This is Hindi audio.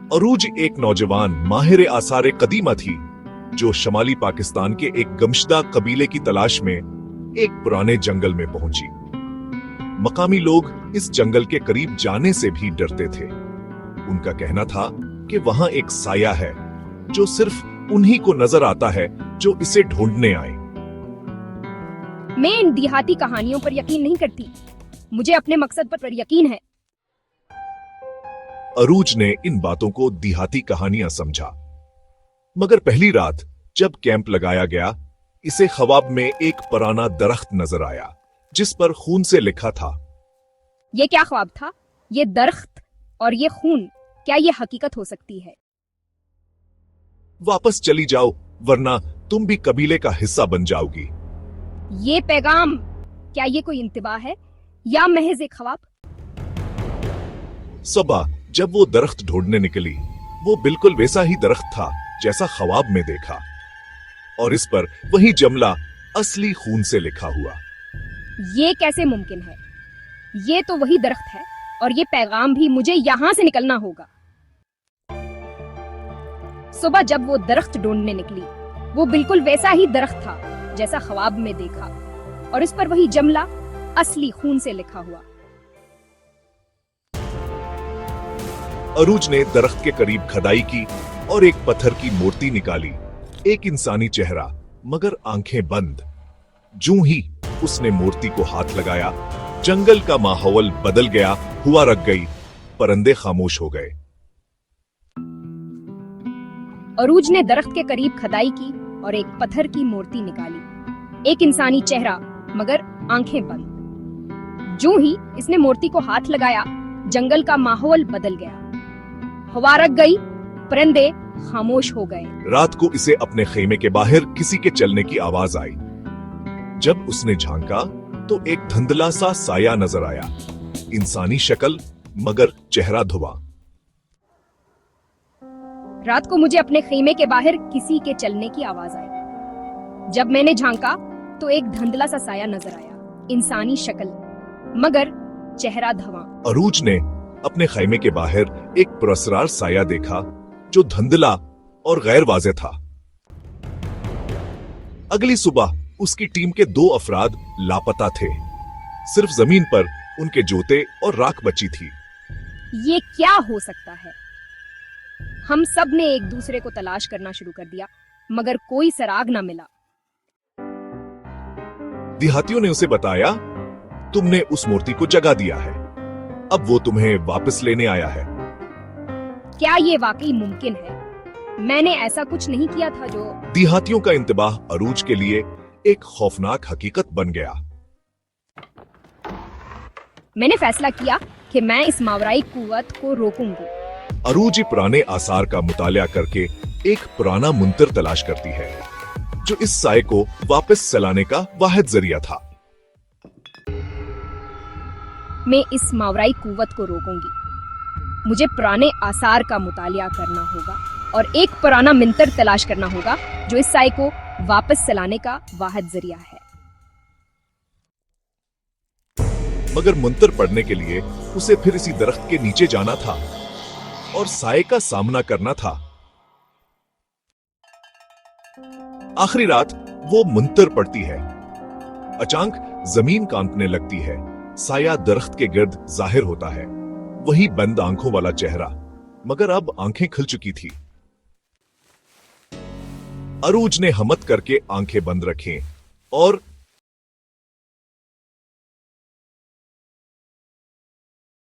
अरूज एक नौजवान माहिर आसार कदीमा थी जो शमाली पाकिस्तान के एक गमशदा कबीले की तलाश में एक पुराने जंगल में पहुंची। मकामी लोग इस जंगल के करीब जाने से भी डरते थे। उनका कहना था कि वहां एक साया है जो सिर्फ उन्हीं को नजर आता है जो इसे ढूंढने आए। मैं इन देहाती कहानियों पर यकीन नहीं करती। मुझे अपने मकसद पर यकीन है। अरूज ने इन बातों को देहाती कहानियां समझा, मगर पहली रात जब कैंप लगाया गया, इसे ख्वाब में एक पुराना दरख्त नजर आया जिस पर खून से लिखा था। ये क्या ख्वाब था? ये दरख्त और ये खून, क्या ये हकीकत हो सकती है? वापस चली जाओ वरना तुम भी कबीले का हिस्सा बन जाओगी। ये पैगाम, क्या ये कोई इंतबा है या महज एक ख्वाब? सुबह जब वो दरख्त ढूंढने निकली, वो बिल्कुल वैसा ही दरख्त था जैसा ख्वाब में देखा, और इस पर वही जुमला असली खून से लिखा हुआ। ये कैसे मुमकिन है? ये तो वही दरख्त है और ये पैगाम भी। मुझे यहाँ से निकलना होगा। सुबह जब वो दरख्त ढूंढने निकली, वो बिल्कुल वैसा ही दरख्त था जैसा ख्वाब में देखा, और इस पर वही जुमला असली खून से लिखा हुआ। अरूज ने दरख्त के करीब खदाई की और एक पत्थर की मूर्ति निकाली, एक इंसानी चेहरा मगर आंखें बंद। जूं ही उसने मूर्ति को हाथ लगाया, जंगल का माहौल बदल गया, हुआ रख गई, परिंदे खामोश हो गए। अरूज ने दरख्त के करीब खदाई की और एक पत्थर की मूर्ति निकाली, एक इंसानी चेहरा मगर आंखें बंद। जूं ही इसने मूर्ति को हाथ लगाया, जंगल का माहौल बदल गया, हवा रख गई, परिंदे खामोश हो गए। रात को इसे अपने खेमे के बाहर किसी के चलने की आवाज आई। जब उसने झांका तो एक धुंधला सा साया नजर आया, इंसानी शक्ल मगर चेहरा धुआं। रात को मुझे अपने खेमे के बाहर किसी के चलने की आवाज आई। जब मैंने झांका तो एक धुंधला सा साया नजर आया, इंसानी शक्ल मगर चेहरा धुआं। अरूज ने अपने खैमे के बाहर एक पुरस्कार साया देखा जो धुंधला और गैर वाज़ेह था। अगली सुबह उसकी टीम के 2 अफराद लापता थे। सिर्फ जमीन पर उनके जूते और राख बची थी। ये क्या हो सकता है? हम सब ने एक दूसरे को तलाश करना शुरू कर दिया, मगर कोई सराग ना मिला। देहातियों ने उसे बताया, तुमने उस मूर्ति को जगा दिया है, अब वो तुम्हें वापस लेने आया है। क्या ये वाकई मुमकिन है? मैंने ऐसा कुछ नहीं किया था जो। देहातियों का इंतबाह अरूज के लिए एक खौफनाक हकीकत बन गया। मैंने फैसला किया कि मैं इस मावराई कुव्वत को रोकूंगी। अरूज पुराने आसार का मुतालिया करके एक पुराना मुंतर तलाश करती है जो इस साए को वापस चलाने का वाहिद जरिया था। मैं इस मावराई कुव्वत को रोकूंगी। मुझे पुराने आसार का मुतालिया करना होगा और एक पुराना मंतर तलाश करना होगा जो इस साए को वापस चलाने का वाहिद जरिया है। मगर मुंतर पढ़ने के लिए उसे फिर इसी दरख्त के नीचे जाना था और साए का सामना करना था। आखिरी रात वो मुंतर पड़ती है। अचानक जमीन कांपने लगती है, साया दरख्त के गिर्द जाहिर होता है, वही बंद आंखों वाला चेहरा, मगर अब आंखें खुल चुकी थी। अरूज ने हिम्मत करके आंखें बंद रखें और